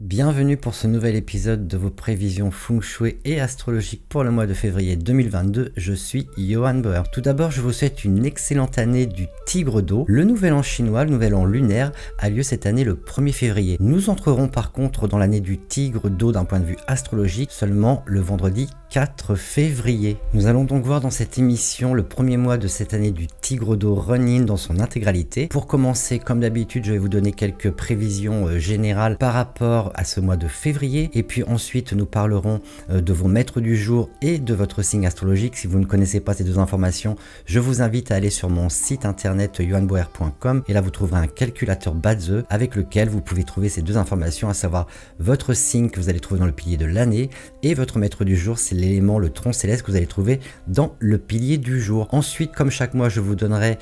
Bienvenue pour ce nouvel épisode de vos prévisions feng shui et astrologiques pour le mois de février 2022. Je suis Johan Bauer. Tout d'abord, je vous souhaite une excellente année du Tigre d'eau. Le nouvel an chinois, le nouvel an lunaire, a lieu cette année le 1er février. Nous entrerons par contre dans l'année du Tigre d'eau d'un point de vue astrologique seulement le vendredi 4 février. Nous allons donc voir dans cette émission le premier mois de cette année du Tigre d'eau run-in dans son intégralité. Pour commencer, comme d'habitude, je vais vous donner quelques prévisions générales par rapport à ce mois de février, et puis ensuite nous parlerons de vos maîtres du jour et de votre signe astrologique. Si vous ne connaissez pas ces deux informations, je vous invite à aller sur mon site internet johanbauer.com et là vous trouverez un calculateur Badze avec lequel vous pouvez trouver ces deux informations, à savoir votre signe que vous allez trouver dans le pilier de l'année et votre maître du jour, c'est l'élément, le tronc céleste que vous allez trouver dans le pilier du jour. Ensuite, comme chaque mois, je vous donnerai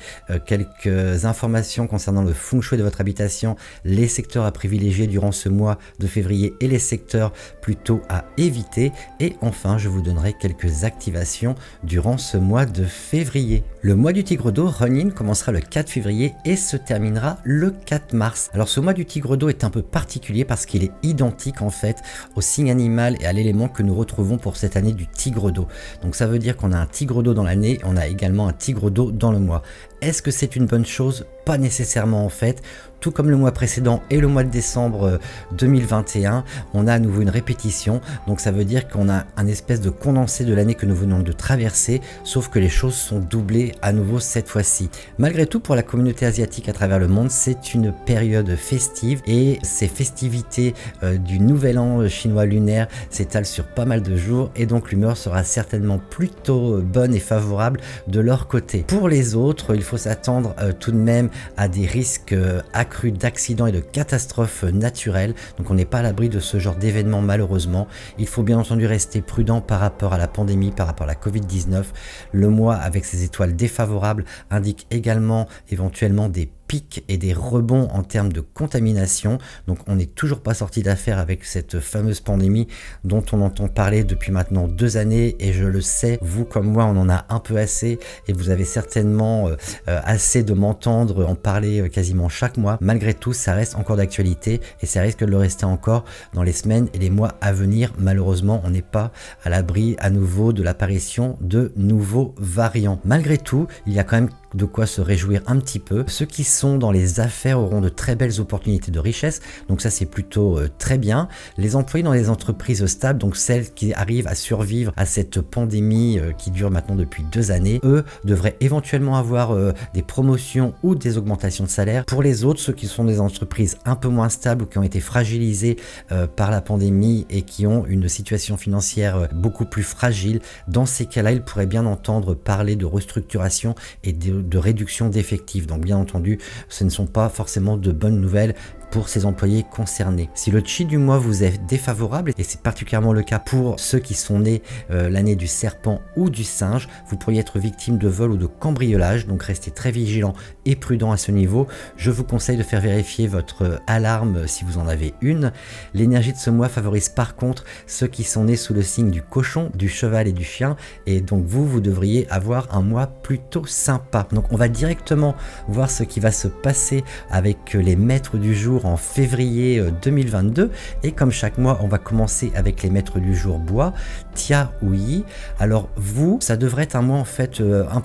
quelques informations concernant le feng shui de votre habitation, les secteurs à privilégier durant ce mois de février et les secteurs plutôt à éviter. Et enfin, je vous donnerai quelques activations durant ce mois de février. Le mois du Tigre d'eau run-in commencera le 4 février et se terminera le 4 mars. Alors ce mois du Tigre d'eau est un peu particulier parce qu'il est identique en fait au signe animal et à l'élément que nous retrouvons pour cette année du Tigre d'eau. Donc ça veut dire qu'on a un Tigre d'eau dans l'année, on a également un Tigre d'eau dans le mois. Est-ce que c'est une bonne chose? Pas nécessairement en fait. Tout comme le mois précédent et le mois de décembre 2021, on a à nouveau une répétition. Donc ça veut dire qu'on a un espèce de condensé de l'année que nous venons de traverser, sauf que les choses sont doublées à nouveau cette fois-ci. Malgré tout, pour la communauté asiatique à travers le monde, c'est une période festive et ces festivités du nouvel an chinois lunaire s'étalent sur pas mal de jours et donc l'humeur sera certainement plutôt bonne et favorable de leur côté. Pour les autres, il faut s'attendre tout de même à des risques accrus d'accidents et de catastrophes naturelles, donc on n'est pas à l'abri de ce genre d'événements malheureusement. Il faut bien entendu rester prudent par rapport à la pandémie, par rapport à la Covid-19. Le mois avec ses étoiles défavorables indique également éventuellement des pics et des rebonds en termes de contamination, donc on n'est toujours pas sorti d'affaire avec cette fameuse pandémie dont on entend parler depuis maintenant 2 années et je le sais, vous comme moi on en a un peu assez et vous avez certainement assez de m'entendre en parler quasiment chaque mois. Malgré tout, ça reste encore d'actualité et ça risque de le rester encore dans les semaines et les mois à venir. Malheureusement, on n'est pas à l'abri à nouveau de l'apparition de nouveaux variants. Malgré tout, il y a quand même de quoi se réjouir un petit peu. Ceux qui sont dans les affaires auront de très belles opportunités de richesse, donc ça c'est plutôt très bien. Les employés dans les entreprises stables, donc celles qui arrivent à survivre à cette pandémie qui dure maintenant depuis 2 années, eux devraient éventuellement avoir des promotions ou des augmentations de salaire. Pour les autres, ceux qui sont des entreprises un peu moins stables ou qui ont été fragilisées par la pandémie et qui ont une situation financière beaucoup plus fragile, dans ces cas-là, ils pourraient bien entendre parler de restructuration et de réduction d'effectifs. Donc bien entendu, ce ne sont pas forcément de bonnes nouvelles pour ces employés concernés. Si le chi du mois vous est défavorable, et c'est particulièrement le cas pour ceux qui sont nés l'année du serpent ou du singe, vous pourriez être victime de vol ou de cambriolage, donc restez très vigilant et prudent à ce niveau. Je vous conseille de faire vérifier votre alarme si vous en avez une. L'énergie de ce mois favorise par contre ceux qui sont nés sous le signe du cochon, du cheval et du chien, et donc vous devriez avoir un mois plutôt sympa. Donc on va directement voir ce qui va se passer avec les maîtres du jour en février 2022 et comme chaque mois on va commencer avec les maîtres du jour bois, Tia ou Yi. Alors vous, ça devrait être un mois en fait un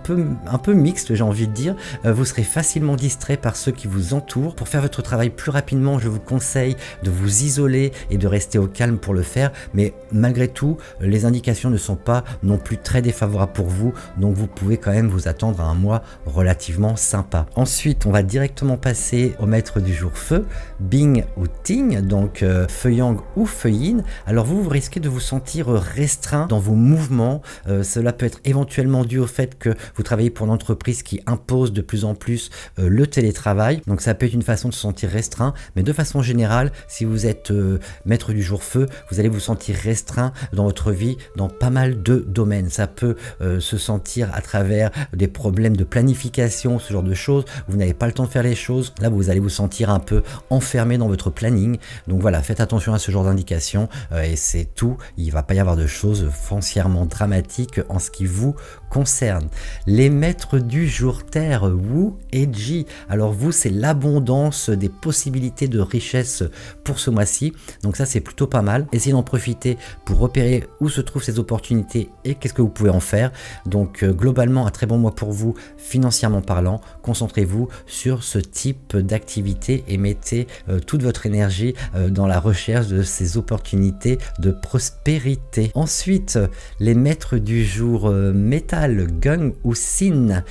peu mixte, j'ai envie de dire. Vous serez facilement distrait par ceux qui vous entourent. Pour faire votre travail plus rapidement, je vous conseille de vous isoler et de rester au calme pour le faire, mais malgré tout les indications ne sont pas non plus très défavorables pour vous, donc vous pouvez quand même vous attendre à un mois relativement sympa. Ensuite on va directement passer au maître du jour feu, Bing ou Ting, donc Feu Yang ou Feu Yin. Alors vous risquez de vous sentir restreint dans vos mouvements. Cela peut être éventuellement dû au fait que vous travaillez pour une entreprise qui impose de plus en plus le télétravail. Donc ça peut être une façon de se sentir restreint, mais de façon générale, si vous êtes maître du jour feu, vous allez vous sentir restreint dans votre vie dans pas mal de domaines. Ça peut se sentir à travers des problèmes de planification, ce genre de choses. Vous n'avez pas le temps de faire les choses. Là, vous allez vous sentir un peu enfermé dans votre planning. Donc voilà, faites attention à ce genre d'indications et c'est tout. Il ne va pas y avoir de choses foncièrement dramatiques en ce qui vous concerne. Les maîtres du jour Terre, Wu et Ji. Alors vous, c'est l'abondance des possibilités de richesse pour ce mois-ci. Donc ça, c'est plutôt pas mal. Essayez d'en profiter pour repérer où se trouvent ces opportunités et qu'est-ce que vous pouvez en faire. Donc globalement, un très bon mois pour vous, financièrement parlant. Concentrez-vous sur ce type d'activité et mettez toute votre énergie dans la recherche de ces opportunités de prospérité. Ensuite, les maîtres du jour métal, Gung ou Sin,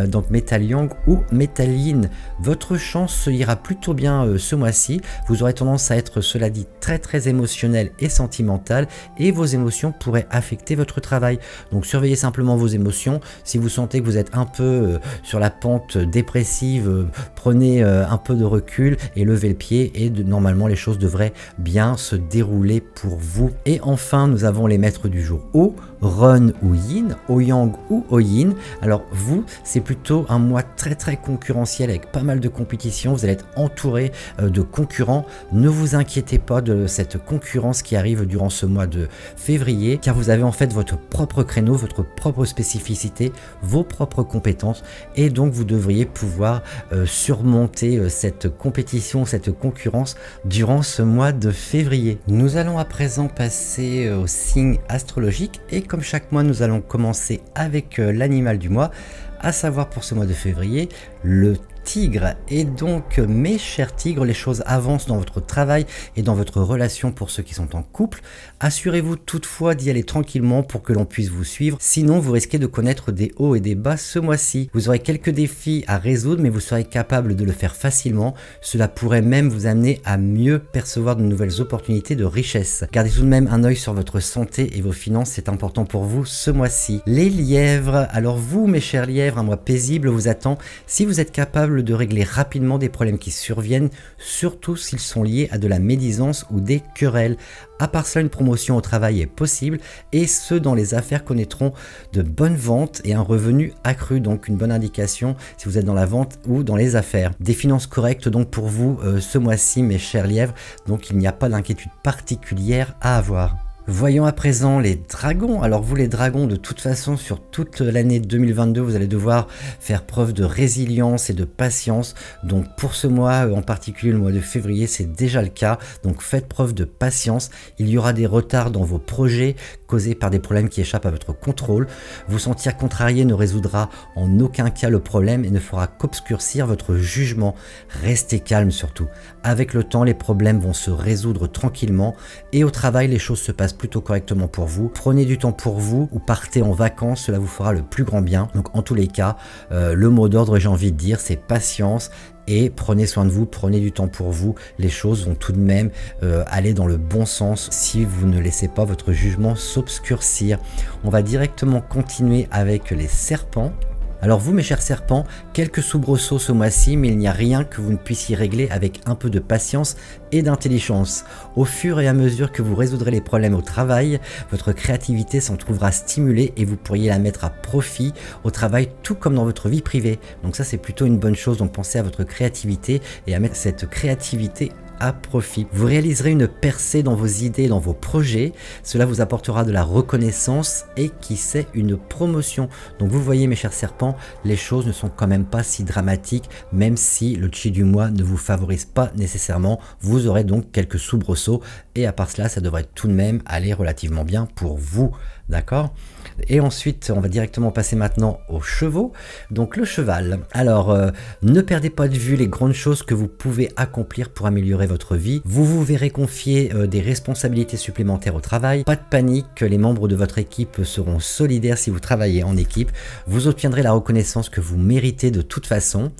donc métal yang ou métal yin. Votre chance ira plutôt bien ce mois-ci. Vous aurez tendance à être, cela dit, très émotionnel et sentimental, et vos émotions pourraient affecter votre travail. Donc surveillez simplement vos émotions. Si vous sentez que vous êtes un peu sur la pente dépressive, prenez un peu de recul et levez le pied, et normalement les choses devraient bien se dérouler pour vous. Et enfin, nous avons les maîtres du jour O, Run ou Yin, O Yang ou O Yin. Alors vous, c'est plutôt un mois très concurrentiel avec pas mal de compétition. Vous allez être entouré de concurrents. Ne vous inquiétez pas de cette concurrence qui arrive durant ce mois de février, car vous avez en fait votre propre créneau, votre propre spécificité, vos propres compétences, et donc vous devriez pouvoir surmonter cette compétition, cette concurrence durant ce mois de février. Nous allons à présent passer au signe astrologique, et comme chaque mois, nous allons commencer avec l'animal du mois, à savoir pour ce mois de février, le tigre. Et donc mes chers tigres, les choses avancent dans votre travail et dans votre relation pour ceux qui sont en couple. Assurez-vous toutefois d'y aller tranquillement pour que l'on puisse vous suivre, sinon vous risquez de connaître des hauts et des bas ce mois-ci. Vous aurez quelques défis à résoudre, mais vous serez capable de le faire facilement. Cela pourrait même vous amener à mieux percevoir de nouvelles opportunités de richesse. Gardez tout de même un œil sur votre santé et vos finances, c'est important pour vous ce mois-ci. Les lièvres, alors vous mes chers lièvres, un mois paisible vous attend si vous êtes capable de régler rapidement des problèmes qui surviennent, surtout s'ils sont liés à de la médisance ou des querelles. À part cela, une promotion au travail est possible, et ceux dans les affaires connaîtront de bonnes ventes et un revenu accru, donc une bonne indication si vous êtes dans la vente ou dans les affaires. Des finances correctes donc pour vous ce mois-ci mes chers lièvres, donc il n'y a pas d'inquiétude particulière à avoir. Voyons à présent les dragons. Alors vous les dragons, de toute façon sur toute l'année 2022 vous allez devoir faire preuve de résilience et de patience. Donc pour ce mois en particulier, le mois de février, c'est déjà le cas. Donc faites preuve de patience. Il y aura des retards dans vos projets causés par des problèmes qui échappent à votre contrôle. Vous sentir contrarié ne résoudra en aucun cas le problème et ne fera qu'obscurcir votre jugement. Restez calme surtout. Avec le temps, les problèmes vont se résoudre tranquillement, et au travail les choses se passent plutôt correctement pour vous. Prenez du temps pour vous ou partez en vacances, cela vous fera le plus grand bien. Donc en tous les cas, le mot d'ordre, j'ai envie de dire, c'est patience, et prenez soin de vous, prenez du temps pour vous. Les choses vont tout de même aller dans le bon sens si vous ne laissez pas votre jugement s'obscurcir. On va directement continuer avec les serpents. Alors vous mes chers serpents, quelques soubresauts ce mois-ci, mais il n'y a rien que vous ne puissiez régler avec un peu de patience et d'intelligence. Au fur et à mesure que vous résoudrez les problèmes au travail, votre créativité s'en trouvera stimulée et vous pourriez la mettre à profit au travail tout comme dans votre vie privée. Donc ça c'est plutôt une bonne chose, donc pensez à votre créativité et à mettre cette créativité à profit. Vous réaliserez une percée dans vos idées, dans vos projets. Cela vous apportera de la reconnaissance et qui sait une promotion. Donc vous voyez mes chers serpents, les choses ne sont quand même pas si dramatiques, même si le chi du mois ne vous favorise pas nécessairement. Vous aurez donc quelques soubresauts, et à part cela, ça devrait tout de même aller relativement bien pour vous. D'accord? Et ensuite, on va directement passer maintenant aux chevaux. Donc le cheval. Alors, ne perdez pas de vue les grandes choses que vous pouvez accomplir pour améliorer votre vie. Vous vous verrez confier des responsabilités supplémentaires au travail. Pas de panique, les membres de votre équipe seront solidaires si vous travaillez en équipe. Vous obtiendrez la reconnaissance que vous méritez de toute façon.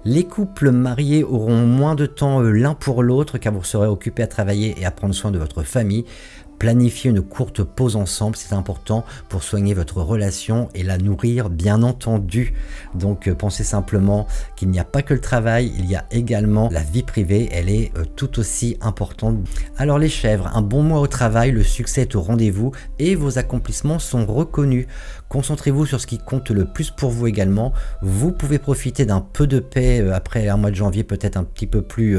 Les couples mariés auront moins de temps l'un pour l'autre, car vous serez occupés à travailler et à prendre soin de votre famille. Planifiez une courte pause ensemble, c'est important pour soigner votre relation et la nourrir bien entendu. Donc pensez simplement qu'il n'y a pas que le travail, il y a également la vie privée, elle est tout aussi importante. Alors les chèvres, un bon mois au travail, le succès est au rendez-vous et vos accomplissements sont reconnus. Concentrez-vous sur ce qui compte le plus pour vous également. Vous pouvez profiter d'un peu de paix après un mois de janvier peut-être un petit peu plus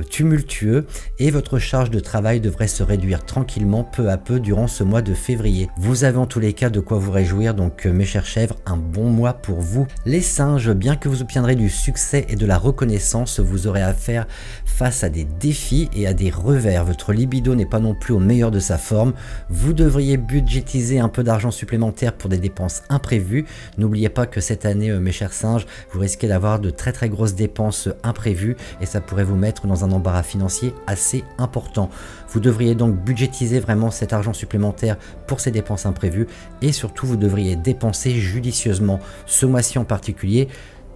tumultueux, et votre charge de travail devrait se réduire tranquillement tranquillement peu à peu durant ce mois de février. Vous avez en tous les cas de quoi vous réjouir, donc mes chers chèvres, un bon mois pour vous. Les singes, bien que vous obtiendrez du succès et de la reconnaissance, vous aurez à faire face à des défis et à des revers. Votre libido n'est pas non plus au meilleur de sa forme. Vous devriez budgétiser un peu d'argent supplémentaire pour des dépenses imprévues. N'oubliez pas que cette année, mes chers singes, vous risquez d'avoir de très grosses dépenses imprévues et ça pourrait vous mettre dans un embarras financier assez important. Vous devriez donc budgétiser vraiment cet argent supplémentaire pour ces dépenses imprévues et surtout vous devriez dépenser judicieusement ce mois-ci en particulier,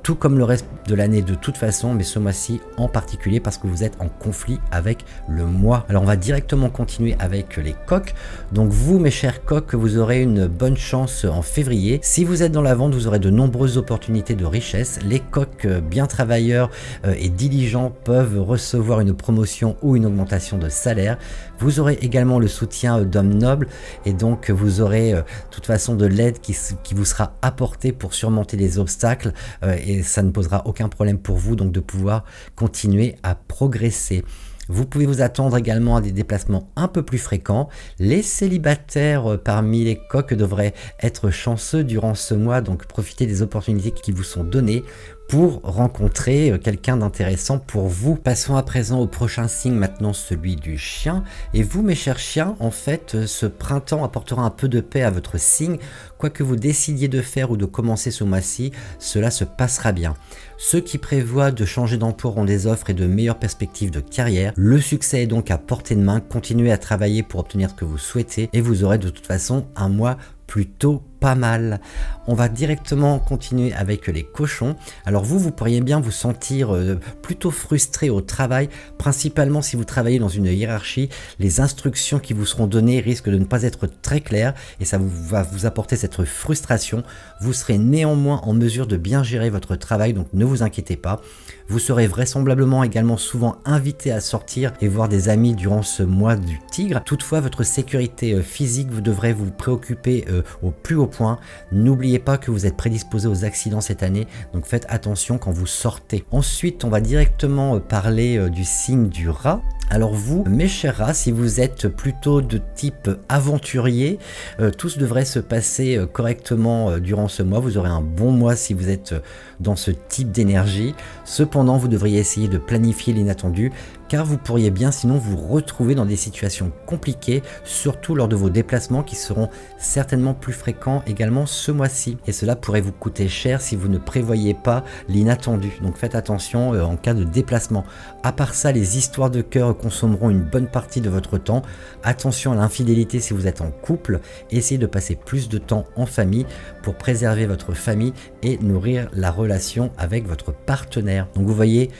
tout comme le reste de l'année de toute façon, mais ce mois-ci en particulier parce que vous êtes en conflit avec le mois. Alors on va directement continuer avec les coqs. Donc vous, mes chers coqs, vous aurez une bonne chance en février. Si vous êtes dans la vente, vous aurez de nombreuses opportunités de richesse. Les coqs bien travailleurs et diligents peuvent recevoir une promotion ou une augmentation de salaire. Vous aurez également le soutien d'hommes nobles et donc vous aurez de toute façon de l'aide qui vous sera apportée pour surmonter les obstacles et ça ne posera aucun problème pour vous donc de pouvoir continuer à progresser. Vous pouvez vous attendre également à des déplacements un peu plus fréquents. Les célibataires parmi les coqs devraient être chanceux durant ce mois, donc profitez des opportunités qui vous sont données pour rencontrer quelqu'un d'intéressant pour vous. Passons à présent au prochain signe, maintenant celui du chien. Et vous, mes chers chiens, en fait, ce printemps apportera un peu de paix à votre signe. Quoi que vous décidiez de faire ou de commencer ce mois-ci, cela se passera bien. Ceux qui prévoient de changer d'emploi auront des offres et de meilleures perspectives de carrière. Le succès est donc à portée de main. Continuez à travailler pour obtenir ce que vous souhaitez et vous aurez de toute façon un mois plutôt pas mal. On va directement continuer avec les cochons. Alors vous pourriez bien vous sentir plutôt frustré au travail, principalement si vous travaillez dans une hiérarchie. Les instructions qui vous seront données risquent de ne pas être très claires et ça va vous apporter cette frustration. Vous serez néanmoins en mesure de bien gérer votre travail, donc ne vous inquiétez pas. Vous serez vraisemblablement également souvent invité à sortir et voir des amis durant ce mois du tigre. Toutefois, votre sécurité physique, vous devrez vous préoccuper au plus haut point. N'oubliez pas que vous êtes prédisposé aux accidents cette année, donc faites attention quand vous sortez. Ensuite, on va directement parler du signe du rat. Alors vous, mes chers rats, si vous êtes plutôt de type aventurier, tout devrait se passer correctement durant ce mois. Vous aurez un bon mois si vous êtes dans ce type d'énergie. Cependant, vous devriez essayer de planifier l'inattendu, car vous pourriez bien sinon vous retrouver dans des situations compliquées, surtout lors de vos déplacements qui seront certainement plus fréquents également ce mois-ci. Et cela pourrait vous coûter cher si vous ne prévoyez pas l'inattendu. Donc faites attention en cas de déplacement. À part ça, les histoires de cœur consommeront une bonne partie de votre temps. Attention à l'infidélité si vous êtes en couple. Essayez de passer plus de temps en famille pour préserver votre famille et nourrir la relation avec votre partenaire. Donc vous voyez,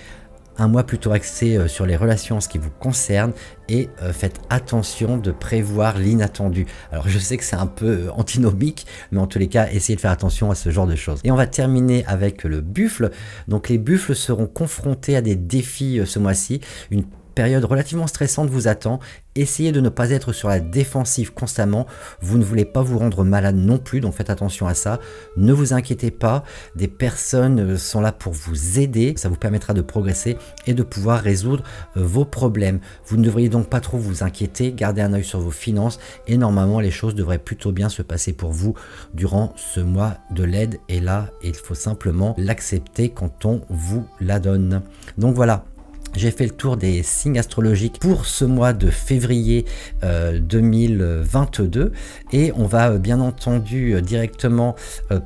un mois plutôt axé sur les relations en ce qui vous concerne et faites attention de prévoir l'inattendu. Alors je sais que c'est un peu antinomique, mais en tous les cas, essayez de faire attention à ce genre de choses. Et on va terminer avec le buffle. Donc les buffles seront confrontés à des défis ce mois-ci. Une période relativement stressante vous attend. Essayez de ne pas être sur la défensive constamment. Vous ne voulez pas vous rendre malade non plus, donc faites attention à ça. Ne vous inquiétez pas, des personnes sont là pour vous aider. Ça vous permettra de progresser et de pouvoir résoudre vos problèmes. Vous ne devriez donc pas trop vous inquiéter. Gardez un œil sur vos finances et normalement les choses devraient plutôt bien se passer pour vous durant ce mois de l'aide. Et là, il faut simplement l'accepter quand on vous la donne. Donc voilà. J'ai fait le tour des signes astrologiques pour ce mois de février 2022 et on va bien entendu directement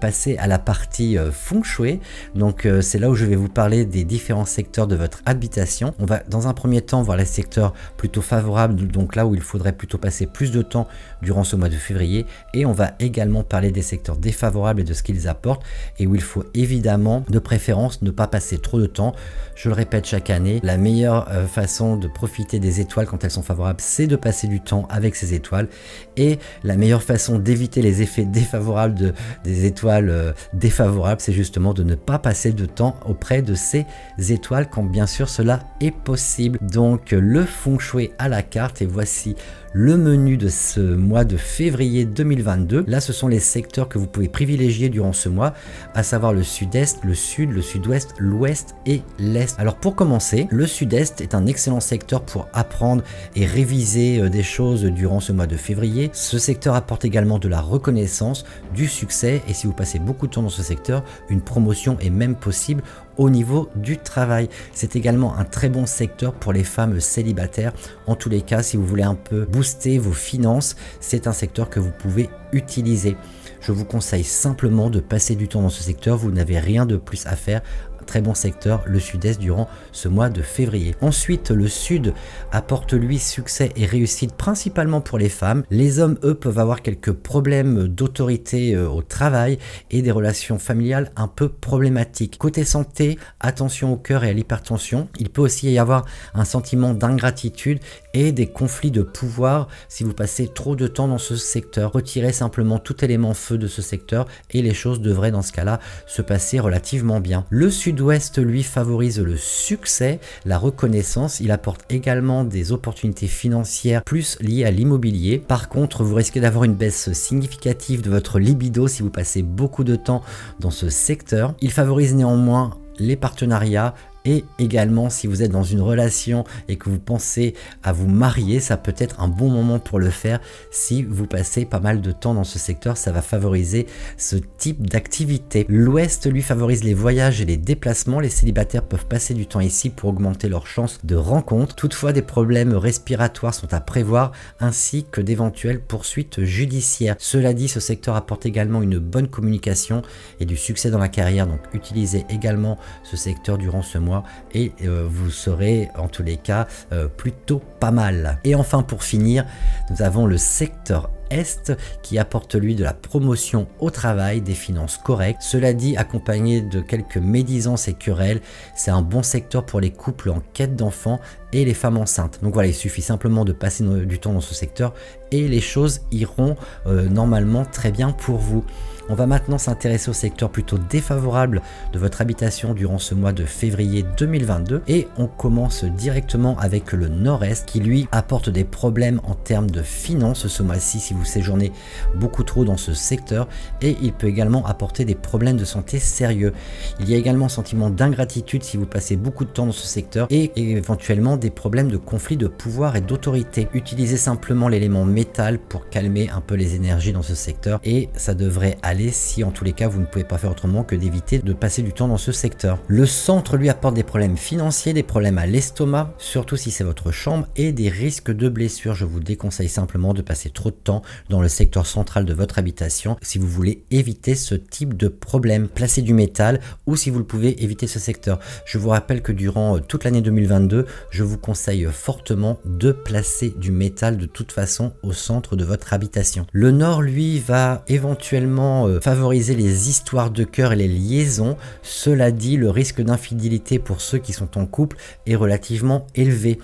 passer à la partie Feng Shui. Donc c'est là où je vais vous parler des différents secteurs de votre habitation. On va dans un premier temps voir les secteurs plutôt favorables, donc là où il faudrait plutôt passer plus de temps durant ce mois de février, et on va également parler des secteurs défavorables et de ce qu'ils apportent et où il faut évidemment de préférence ne pas passer trop de temps. Je le répète chaque année, la meilleure façon de profiter des étoiles quand elles sont favorables, c'est de passer du temps avec ces étoiles, et la meilleure façon d'éviter les effets défavorables des étoiles défavorables, c'est justement de ne pas passer de temps auprès de ces étoiles quand bien sûr cela est possible. Donc le Feng Shui à la carte, et voici le menu de ce mois de février 2022. Là, ce sont les secteurs que vous pouvez privilégier durant ce mois, à savoir le sud-est, le sud, le sud-ouest, l'ouest et l'est. Alors pour commencer, le sud-est est un excellent secteur pour apprendre et réviser des choses durant ce mois de février. Ce secteur apporte également de la reconnaissance, du succès, et si vous passez beaucoup de temps dans ce secteur, une promotion est même possible au niveau du travail. C'est également un très bon secteur pour les femmes célibataires. En tous les cas, si vous voulez un peu booster vos finances, c'est un secteur que vous pouvez utiliser. Je vous conseille simplement de passer du temps dans ce secteur, vous n'avez rien de plus à faire. Très bon secteur, le sud-est, durant ce mois de février. Ensuite, le sud apporte lui succès et réussite principalement pour les femmes. Les hommes, eux, peuvent avoir quelques problèmes d'autorité au travail et des relations familiales un peu problématiques. Côté santé, attention au cœur et à l'hypertension. Il peut aussi y avoir un sentiment d'ingratitude et des conflits de pouvoir si vous passez trop de temps dans ce secteur. Retirez simplement tout élément feu de ce secteur et les choses devraient dans ce cas-là se passer relativement bien. Le sud-ouest, lui, favorise le succès, la reconnaissance. Il apporte également des opportunités financières plus liées à l'immobilier. Par contre, vous risquez d'avoir une baisse significative de votre libido si vous passez beaucoup de temps dans ce secteur. Il favorise néanmoins les partenariats. Et également, si vous êtes dans une relation et que vous pensez à vous marier, ça peut être un bon moment pour le faire. Si vous passez pas mal de temps dans ce secteur, ça va favoriser ce type d'activité. L'Ouest, lui, favorise les voyages et les déplacements. Les célibataires peuvent passer du temps ici pour augmenter leurs chances de rencontre. Toutefois, des problèmes respiratoires sont à prévoir, ainsi que d'éventuelles poursuites judiciaires. Cela dit, ce secteur apporte également une bonne communication et du succès dans la carrière. Donc, utilisez également ce secteur durant ce mois et vous serez en tous les cas plutôt pas mal. Et enfin, pour finir, nous avons le secteur Est qui apporte lui de la promotion au travail, des finances correctes. Cela dit, accompagné de quelques médisances et querelles, c'est un bon secteur pour les couples en quête d'enfants et les femmes enceintes. Donc voilà, il suffit simplement de passer du temps dans ce secteur et les choses iront normalement très bien pour vous. On va maintenant s'intéresser au secteur plutôt défavorable de votre habitation durant ce mois de février 2022 et on commence directement avec le nord-est qui lui apporte des problèmes en termes de finances ce mois-ci si vous séjournez beaucoup trop dans ce secteur, et il peut également apporter des problèmes de santé sérieux. Il y a également un sentiment d'ingratitude si vous passez beaucoup de temps dans ce secteur et éventuellement des problèmes de conflit de pouvoir et d'autorité. Utilisez simplement l'élément métal pour calmer un peu les énergies dans ce secteur et ça devrait aller si en tous les cas vous ne pouvez pas faire autrement que d'éviter de passer du temps dans ce secteur. Le centre lui apporte des problèmes financiers, des problèmes à l'estomac, surtout si c'est votre chambre, et des risques de blessures. Je vous déconseille simplement de passer trop de temps dans le secteur central de votre habitation si vous voulez éviter ce type de problème. Placez du métal ou si vous le pouvez éviter ce secteur. Je vous rappelle que durant toute l'année 2022, je vous conseille fortement de placer du métal de toute façon au centre de votre habitation. Le nord lui va éventuellement favoriser les histoires de cœur et les liaisons. Cela dit, le risque d'infidélité pour ceux qui sont en couple est relativement élevé.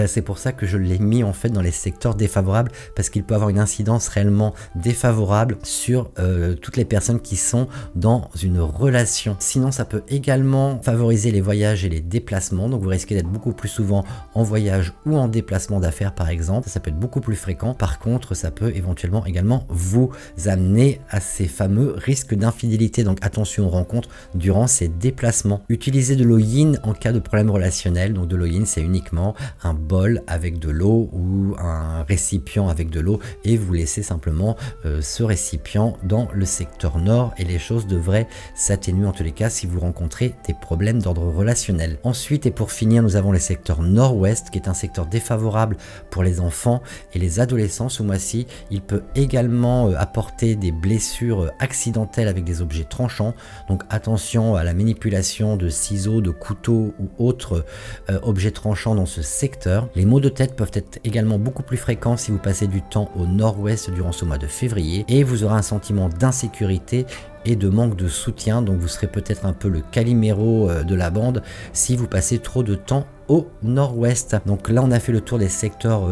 C'est pour ça que je l'ai mis en fait dans les secteurs défavorables, parce qu'il peut avoir une incidence réellement défavorable sur toutes les personnes qui sont dans une relation. Sinon, ça peut également favoriser les voyages et les déplacements, donc vous risquez d'être beaucoup plus souvent en voyage ou en déplacement d'affaires par exemple. Ça peut être beaucoup plus fréquent. Par contre, ça peut éventuellement également vous amener à ces fameux risques d'infidélité, donc attention aux rencontres durant ces déplacements. Utilisez de l'eau yin en cas de problème relationnel. Donc de l'eau yin, c'est uniquement un bol avec de l'eau ou un récipient avec de l'eau et vous laissez simplement ce récipient dans le secteur nord et les choses devraient s'atténuer en tous les cas si vous rencontrez des problèmes d'ordre relationnel. Ensuite et pour finir, nous avons le secteur nord-ouest qui est un secteur défavorable pour les enfants et les adolescents ce mois-ci. Il peut également apporter des blessures accidentelles avec des objets tranchants, donc attention à la manipulation de ciseaux, de couteaux ou autres objets tranchants dans ce secteur. Les maux de tête peuvent être également beaucoup plus fréquents si vous passez du temps au nord-ouest durant ce mois de février et vous aurez un sentiment d'insécurité et de manque de soutien, donc vous serez peut-être un peu le Calimero de la bande si vous passez trop de temps au nord-ouest. Donc là on a fait le tour des secteurs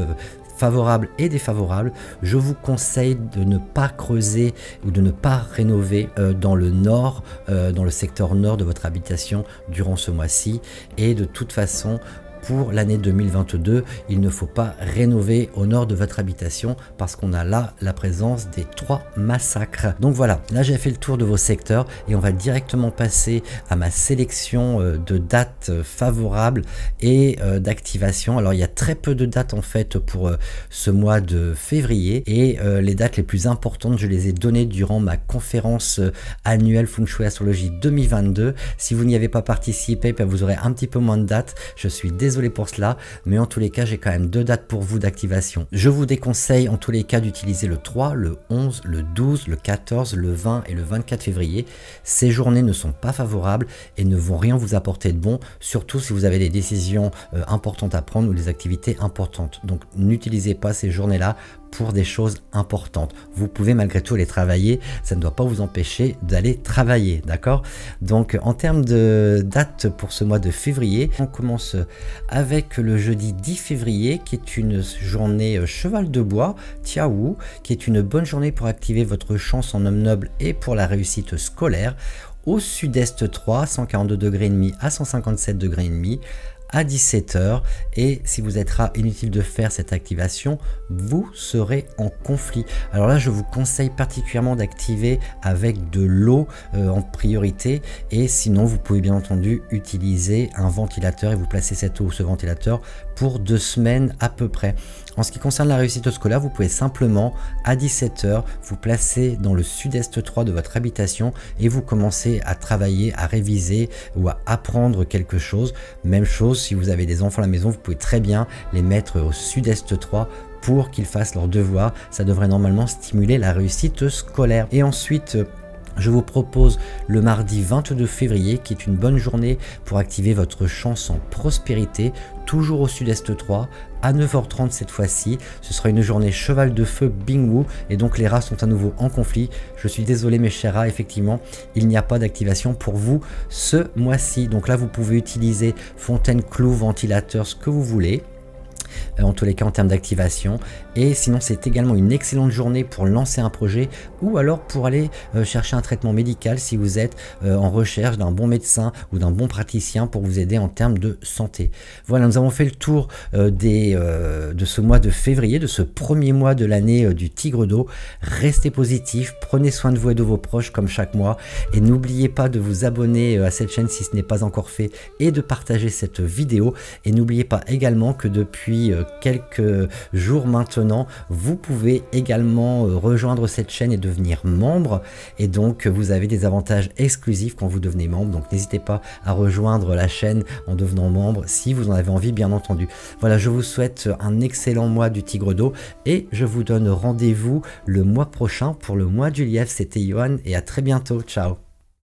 favorables et défavorables. Je vous conseille de ne pas creuser ou de ne pas rénover dans le nord, dans le secteur nord de votre habitation durant ce mois-ci, et de toute façon pour l'année 2022. Il ne faut pas rénover au nord de votre habitation parce qu'on a là la présence des 3 massacres. Donc voilà, là j'ai fait le tour de vos secteurs et on va directement passer à ma sélection de dates favorables et d'activation. Alors il y a très peu de dates en fait pour ce mois de février et les dates les plus importantes je les ai données durant ma conférence annuelle Feng Shui Astrologie 2022. Si vous n'y avez pas participé, vous aurez un petit peu moins de dates. Je suis désolé pour cela, mais en tous les cas j'ai quand même 2 dates pour vous d'activation. Je vous déconseille en tous les cas d'utiliser le 3, le 11, le 12, le 14, le 20 et le 24 février. Ces journées ne sont pas favorables et ne vont rien vous apporter de bon, surtout si vous avez des décisions importantes à prendre ou des activités importantes. Donc n'utilisez pas ces journées-là pour des choses importantes. Vous pouvez malgré tout les travailler, ça ne doit pas vous empêcher d'aller travailler, d'accord? Donc en termes de date pour ce mois de février, on commence avec le jeudi 10 février qui est une journée cheval de bois, Tiawu, qui est une bonne journée pour activer votre chance en homme noble et pour la réussite scolaire. Au sud-est 3, 142,5 degrés à 157,5 degrés à 17 h, et si vous êtes rat, inutile de faire cette activation, vous serez en conflit. Alors là je vous conseille particulièrement d'activer avec de l'eau en priorité, et sinon vous pouvez bien entendu utiliser un ventilateur et vous placez cette eau ou ce ventilateur pour 2 semaines à peu près. En ce qui concerne la réussite scolaire, vous pouvez simplement à 17 h vous placer dans le sud-est 3 de votre habitation et vous commencez à travailler, à réviser ou à apprendre quelque chose. Même chose, si vous avez des enfants à la maison, vous pouvez très bien les mettre au sud-est 3 pour qu'ils fassent leurs devoirs. Ça devrait normalement stimuler la réussite scolaire. Et ensuite, je vous propose le mardi 22 février qui est une bonne journée pour activer votre chance en prospérité, toujours au sud-est 3 à 9 h 30 cette fois-ci. Ce sera une journée cheval de feu Bingwu et donc les rats sont à nouveau en conflit. Je suis désolé mes chers rats, effectivement il n'y a pas d'activation pour vous ce mois-ci. Donc là vous pouvez utiliser fontaine, clou, ventilateur, ce que vous voulez. En tous les cas en termes d'activation, et sinon c'est également une excellente journée pour lancer un projet ou alors pour aller chercher un traitement médical si vous êtes en recherche d'un bon médecin ou d'un bon praticien pour vous aider en termes de santé. Voilà, nous avons fait le tour de ce mois de février, de ce premier mois de l'année du tigre d'eau. Restez positifs, prenez soin de vous et de vos proches comme chaque mois, et n'oubliez pas de vous abonner à cette chaîne si ce n'est pas encore fait et de partager cette vidéo. Et n'oubliez pas également que depuis quelques jours maintenant, vous pouvez également rejoindre cette chaîne et devenir membre, et donc vous avez des avantages exclusifs quand vous devenez membre. Donc n'hésitez pas à rejoindre la chaîne en devenant membre si vous en avez envie, bien entendu. Voilà, je vous souhaite un excellent mois du tigre d'eau et je vous donne rendez-vous le mois prochain pour le mois du lièvre. C'était Johan et à très bientôt. Ciao.